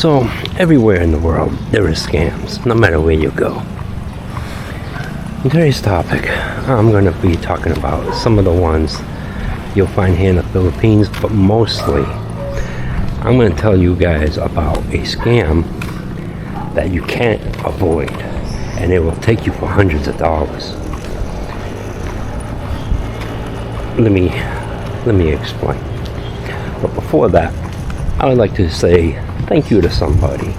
So, everywhere in the world, there is scams, no matter where you go. In today's topic, I'm going to be talking about some of the ones you'll find here in the Philippines, but mostly, I'm going to tell you guys about a scam that you can't avoid, and it will take you for hundreds of dollars. Let me explain. But before that, I would like to say thank you to somebody.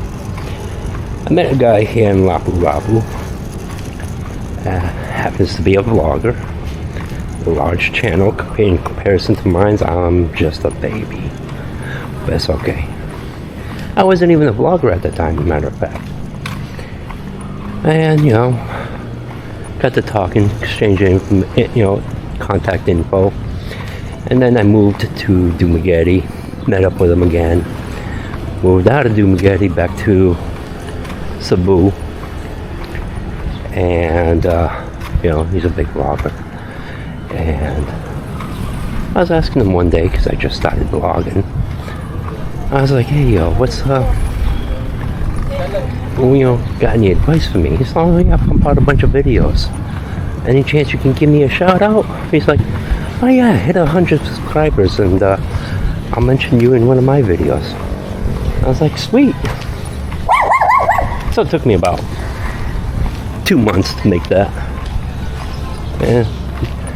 I met a guy here in Lapu-Lapu. Happens to be a vlogger. A large channel. In comparison to mine, I'm just a baby. But it's okay. I wasn't even a vlogger at the time, as a matter of fact. And, got to talking, exchanging, contact info. And then I moved to Dumaguete, met up with him again. Moved out of Dumaguete back to Cebu. And, he's a big vlogger. And I was asking him one day, because I just started vlogging. I was like, hey, what's up? Got any advice for me? He's like, I pump out a bunch of videos. Any chance you can give me a shout out? He's like, oh yeah, hit 100 subscribers and I'll mention you in one of my videos. I was like, sweet. So it took me about 2 months to make that. And,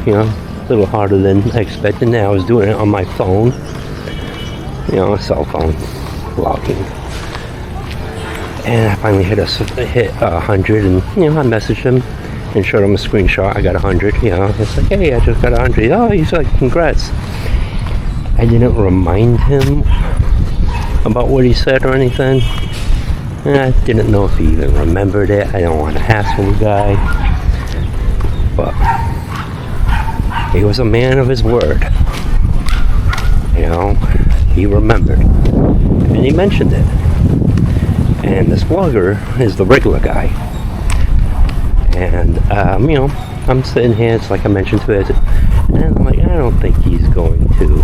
a little harder than I expected. Now I was doing it on my phone. A cell phone vlogging. And I finally hit 100 and, I messaged him and showed him a screenshot. I got 100, It's like, hey, I just got 100. Oh, he's like, congrats. I didn't remind him about what he said or anything. And I didn't know if he even remembered it. I don't want to hassle the guy. But he was a man of his word. He remembered. And he mentioned it. And this vlogger is the regular guy. And, I'm sitting here, it's like I mentioned to it, and I'm like, I don't think he's going to,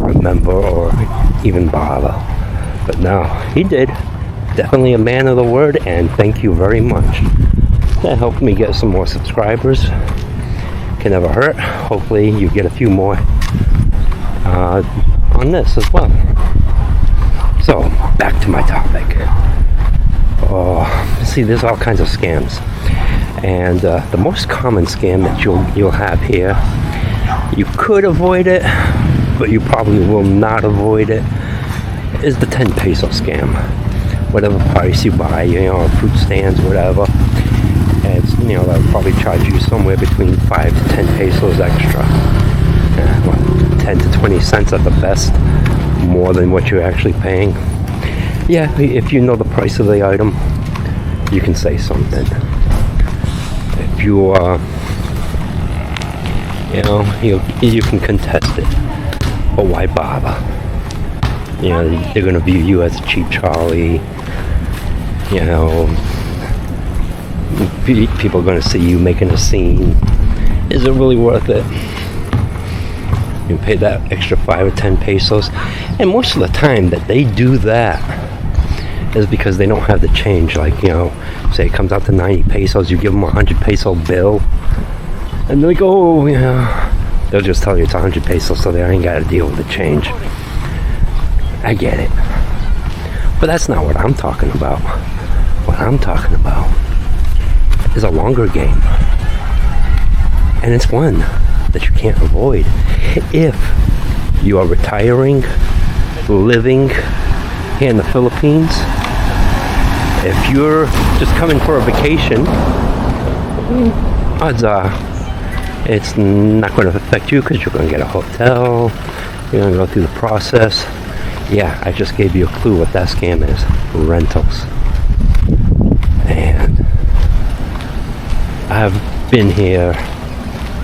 remember or even bother. But no, he did. Definitely a man of the word, and thank you very much. That helped me get some more subscribers. Can never hurt. Hopefully you get a few more on this as well. So, back to my topic. See, there's all kinds of scams. And the most common scam that you'll have here, you could avoid it, but you probably will not avoid it, is the 10 peso scam. Whatever price you buy, fruit stands, whatever, it's, they'll probably charge you somewhere between 5 to 10 pesos extra. 10 to 20 cents at the best, more than what you're actually paying. Yeah, if you know the price of the item, you can say something. If you, you can contest it, but why bother? They're gonna view you as a cheap Charlie. People are gonna see you making a scene. Is it really worth it? You pay that extra 5 or 10 pesos, and most of the time that they do that is because they don't have the change. Like, say it comes out to 90 pesos, you give them a 100 peso bill, and they're like, oh, they'll just tell you it's 100 pesos, so they ain't got to deal with the change. I get it, but that's not what I'm talking about. What I'm talking about is a longer game, and it's one that you can't avoid. If you are retiring, living here in the Philippines, if you're just coming for a vacation, odds are it's not going to affect you, because you're going to get a hotel, you're going to go through the process. Yeah, I just gave you a clue what that scam is. Rentals. And I've been here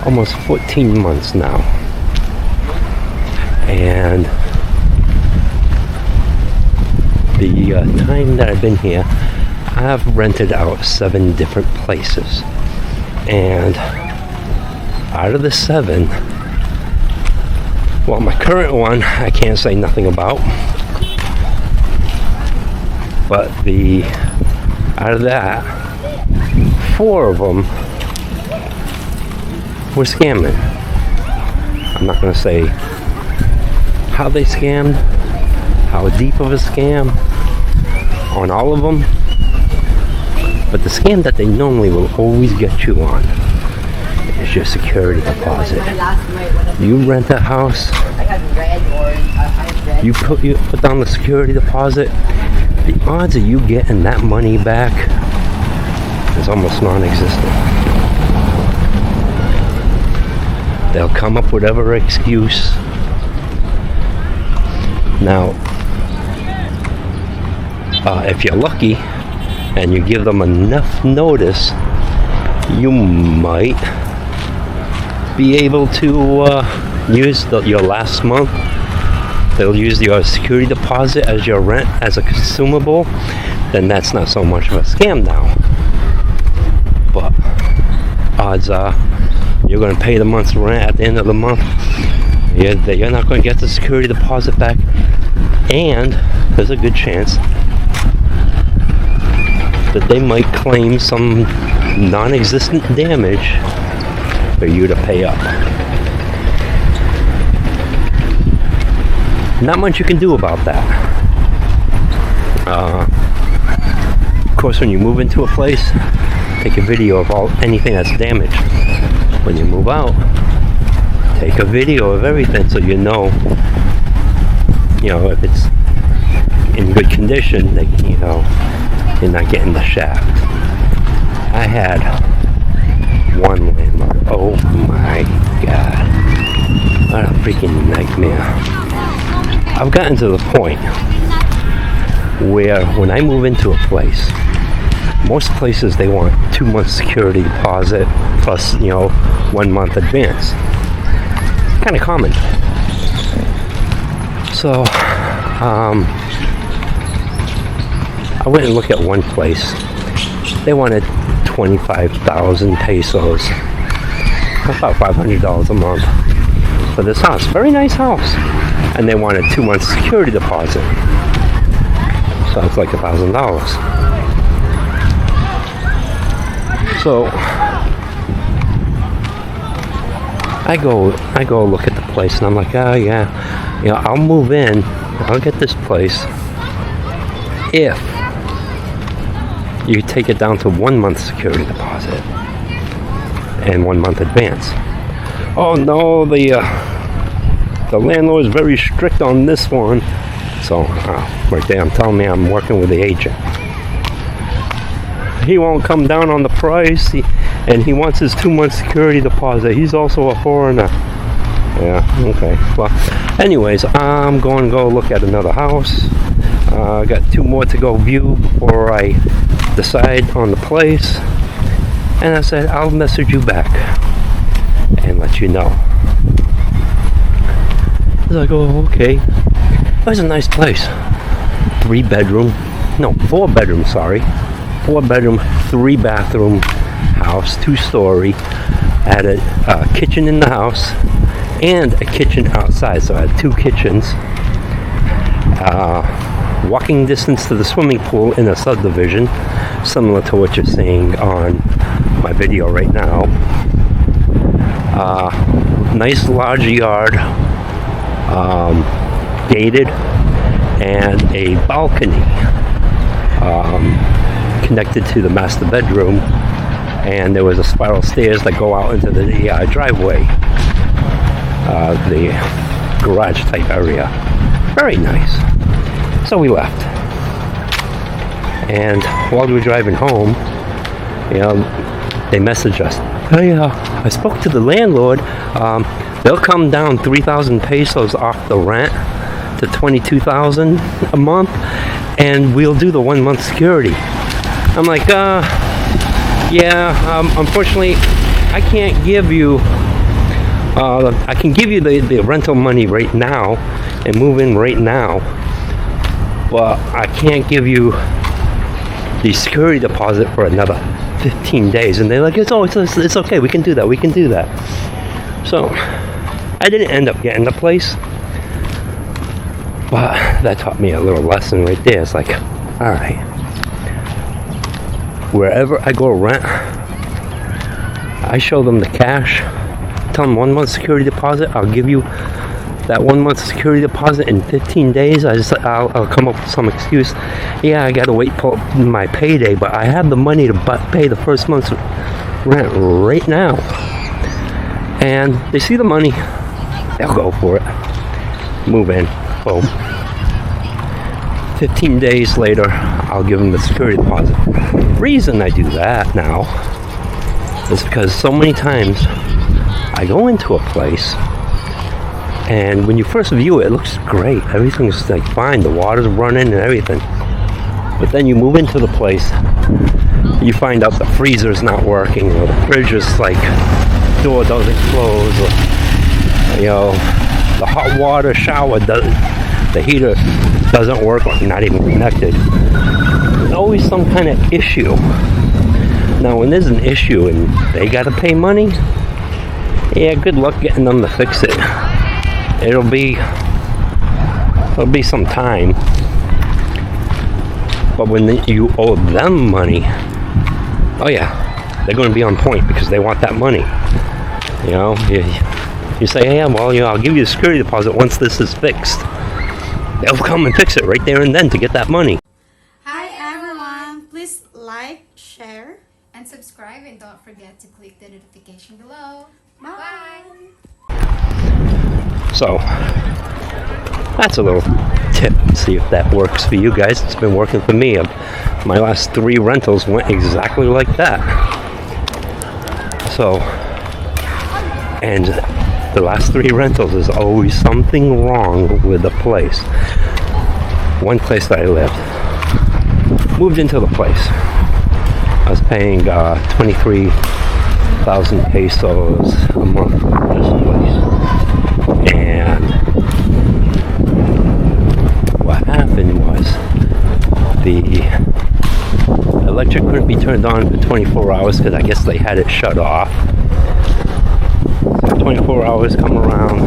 almost 14 months now. And the time that I've been here, I've rented out 7 different places. And out of the 7, well, my current one I can't say nothing about, But out of that, 4 of them were scamming. I'm not going to say how they scammed, how deep of a scam on all of them, but the scam that they normally will always get you on is your security deposit. You rent a house, you put down the security deposit, the odds of you getting that money back is almost non-existent. They'll come up with whatever excuse. Now, if you're lucky and you give them enough notice, you might be able to use your last month. They'll use your security deposit as your rent as a consumable. Then that's not so much of a scam now. But odds are you're going to pay the month's rent at the end of the month. You're not going to get the security deposit back, and there's a good chance that they might claim some non-existent damage for you to pay up. Not much you can do about that. Of course, when you move into a place, take a video of anything that's damaged. When you move out, take a video of everything so you know if it's in good condition, that you're not getting the shaft. I had one landlord. Oh my God, what a freaking nightmare. I've gotten to the point where when I move into a place, most places they want 2 months security deposit plus 1 month advance. Kind of common. So I went and looked at one place. They wanted 25,000 pesos, about $500 a month for this house. Very nice house. And they wanted 2 months security deposit. So it's like $1,000. So I go look at the place, and I'm like, oh yeah, I'll move in, I'll get this place if you take it down to 1 month security deposit and 1 month advance. Oh no, the landlord is very strict on this one. So right there, I'm telling me I'm working with the agent. He won't come down on the price, and he wants his 2 month security deposit. He's also a foreigner. Yeah, okay. Well, anyways, I'm going to go look at another house. I got 2 more to go view before I decide on the place. And I said, I'll message you back and let you know. He's like, oh, okay. It was a nice place. 4 bedroom, 3 bathroom house, 2-story. Had a kitchen in the house and a kitchen outside, so I had 2 kitchens. Walking distance to the swimming pool in a subdivision, similar to what you're seeing on my video right now. Nice large yard, gated, and a balcony connected to the master bedroom, and there was a spiral stairs that go out into the driveway, the garage type area. Very nice. So we left, and while we were driving home, they messaged us, hey, I spoke to the landlord. They'll come down 3,000 pesos off the rent to 22,000 a month, and we'll do the 1 month security. I'm like, unfortunately, I can't give you, I can give you the rental money right now and move in right now, but I can't give you the security deposit for another 15 days. And they're like, it's okay, we can do that. So I didn't end up getting the place, but that taught me a little lesson right there. It's like, Alright. Wherever I go rent, I show them the cash. Tell them 1 month security deposit. I'll give you that 1 month security deposit in 15 days. I'll come up with some excuse. Yeah, I gotta wait for my payday, but I have the money to pay the first month's rent right now. And they see the money, they'll go for it. Move in. Boom. 15 days later, I'll give them the security deposit. The reason I do that now is because so many times I go into a place, and when you first view it, it looks great. Everything's like fine. The water's running and everything. But then you move into the place, you find out the freezer's not working, or the fridge is like, door doesn't close, or, you know, the hot water shower doesn't, the heater doesn't work, or not even connected. There's always some kind of issue. Now, when there's an issue and they gotta pay money, yeah, good luck getting them to fix it. It'll be some time. But when you owe them money, oh yeah, they're going to be on point because they want that money. You know, you say, hey, well, you know, I'll give you the security deposit once this is fixed. They'll come and fix it right there and then to get that money. Hi everyone, please like, share, and subscribe, and don't forget to click the notification below. bye. So, that's a little tip. See if that works for you guys. It's been working for me. My last 3 rentals went exactly like that. So, and the last 3 rentals is always something wrong with the place. One place that I lived, moved into the place. I was paying 23,000 pesos a month for this place. And what happened was the electric couldn't be turned on for 24 hours because I guess they had it shut off. So 24 hours come around,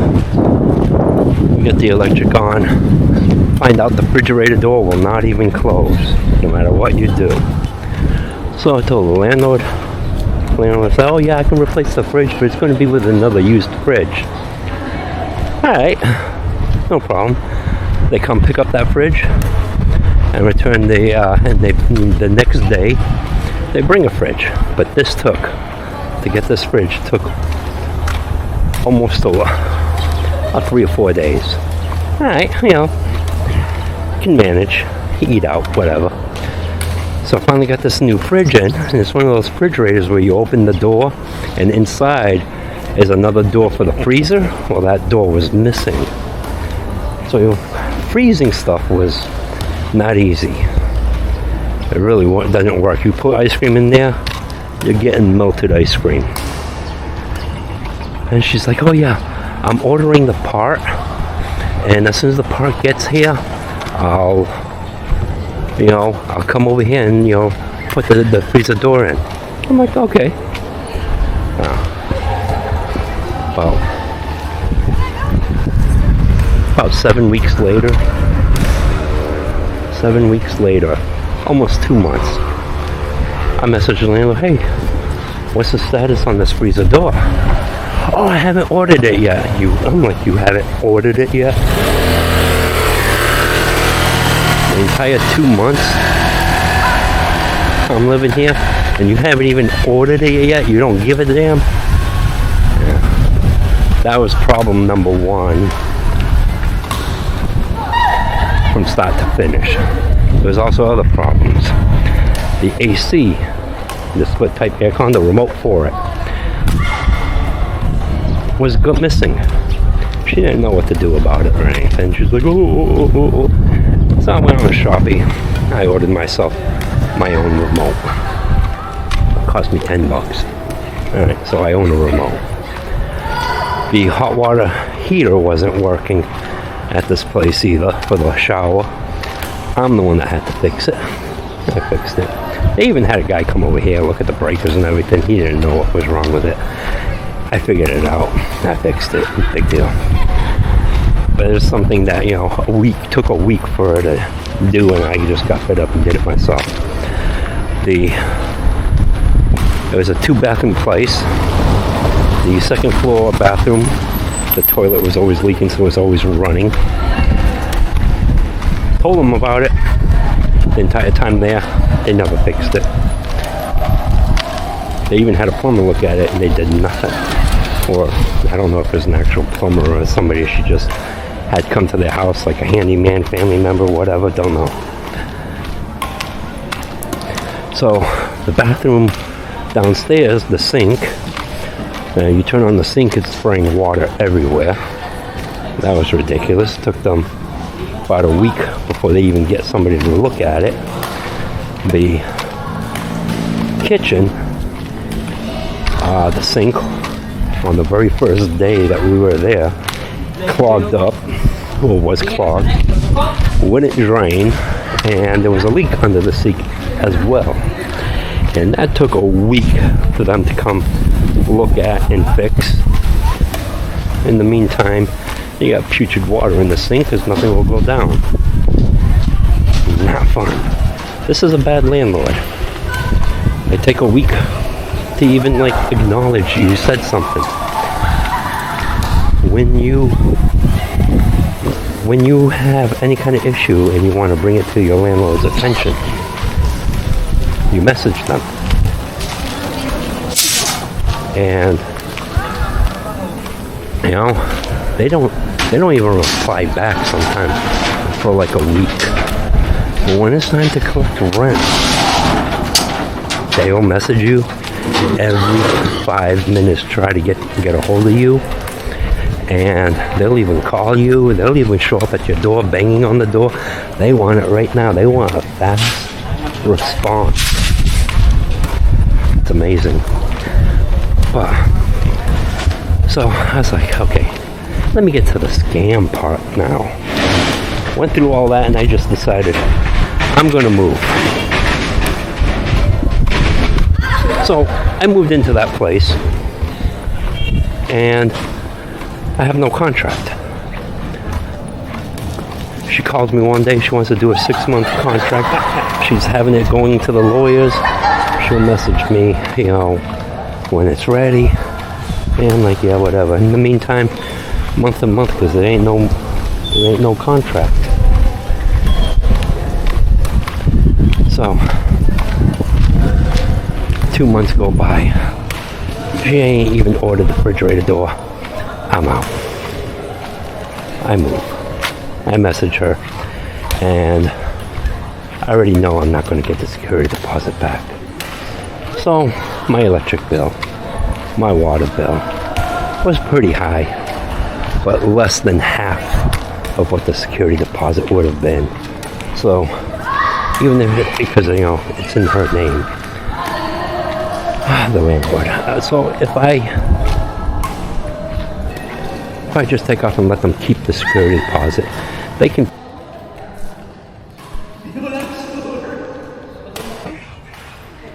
we get the electric on, find out the refrigerator door will not even close, no matter what you do. So I told the landlord said, oh yeah, I can replace the fridge, but it's going to be with another used fridge. Alright, no problem. They come pick up that fridge and return the next day they bring a fridge. But to get this fridge took almost 3 or 4 days. Alright, you know, can manage, eat out, whatever. So I finally got this new fridge in, and it's one of those refrigerators where you open the door and inside is another door for the freezer. Well, that door was missing. So freezing stuff was not easy. It really doesn't work. You put ice cream in there, you're getting melted ice cream. And she's like, oh yeah, I'm ordering the part, and as soon as the part gets here, I'll come over here and, you know, put the freezer door in. I'm like, okay. About 7 weeks later, almost 2 months, I messaged the landlord, hey, what's the status on this freezer door? Oh, I haven't ordered it yet. I'm like, you haven't ordered it yet? The entire 2 months I'm living here, and you haven't even ordered it yet? You don't give a damn? Yeah. That was problem number 1 from start to finish. There's also other problems. The AC, the split type aircon, the remote for it, was missing. She didn't know what to do about it or anything. She was like, oh. So I went on Shopee. I ordered myself my own remote. It cost me $10. Alright, so I own a remote. The hot water heater wasn't working at this place either for the shower. I'm the one that had to fix it. I fixed it. They even had a guy come over here, look at the breakers and everything. He didn't know what was wrong with it. I figured it out. I fixed it. Big deal. But it's something that, you know, took a week for her to do, and I just got fed up and did it myself. It was a 2-bathroom place. The second floor bathroom, the toilet was always leaking, so it was always running. Told them about it the entire time there. They never fixed it. They even had a plumber look at it and they did nothing. Or I don't know if it was an actual plumber or somebody she just had come to their house, like a handyman, family member, whatever, don't know. So the bathroom downstairs, the sink, you turn on the sink, it's spraying water everywhere. That was ridiculous. Took them about a week before they even get somebody to look at it. The kitchen, the sink, on the very first day that we were there, clogged up, or was clogged, wouldn't drain, and there was a leak under the sink as well. And that took a week for them to come look at and fix. In the meantime, you got putrid water in the sink because nothing will go down. Not fun. This is a bad landlord. They take a week to even acknowledge you said something. When you have any kind of issue and you want to bring it to your landlord's attention, you message them. And they don't even reply back sometimes for like a week. But when it's time to collect rent, they'll message you every 5 minutes, try to get a hold of you, and they'll even call you. They'll even show up at your door, banging on the door. They want it right now. They want a fast response. It's amazing. But so I was like, okay, let me get to the scam part now. Went through all that and I just decided I'm gonna move. So I moved into that place and I have no contract. She calls me one day, she wants to do a 6-month contract. She's having it going to the lawyers. She'll message me, when it's ready. And I'm like, yeah, whatever. In the meantime, month to month, because there ain't no contract. So 2 months go by. She ain't even ordered the refrigerator door. I'm out. I move. I message her, and I already know I'm not going to get the security deposit back. So my electric bill, my water bill was pretty high, but less than half of what the security deposit would have been. So even if because it's in her name, the landlord. So if I just take off and let them keep the security deposit, they can.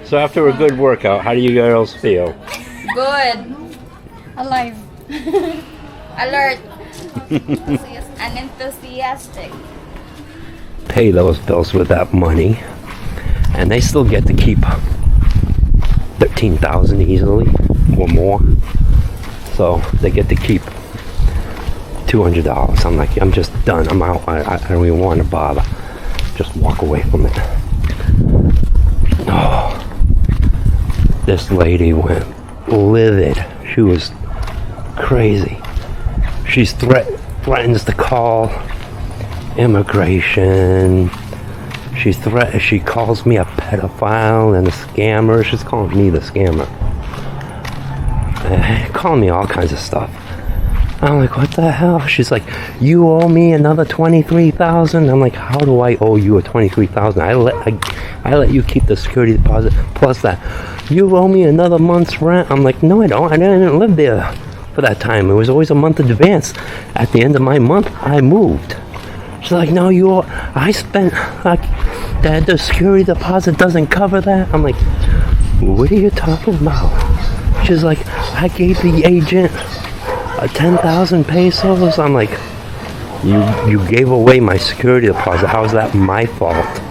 So after a good workout, how do you girls feel? Good. Alive. Alert. And enthusiastic. Pay those bills with that money, and they still get to keep $13,000 easily or more. So they get to keep $200. I'm like, I'm just done. I'm out. I don't even want to bother. Just walk away from it. Oh, this lady went livid. She was crazy. She's threatens to call immigration. She calls me a pedophile and a scammer. She's calling me the scammer. Calling me all kinds of stuff. I'm like, what the hell? She's like, you owe me another $23,000. I'm like, how do I owe you a $23,000? I let you keep the security deposit plus that. You owe me another month's rent. I'm like, no, I don't. I didn't live there for that time. It was always a month in advance. At the end of my month, I moved. She's like, no, I spent the security deposit doesn't cover that. I'm like, what are you talking about? She's like, I gave the agent 10,000 pesos. I'm like, You gave away my security deposit. How is that my fault?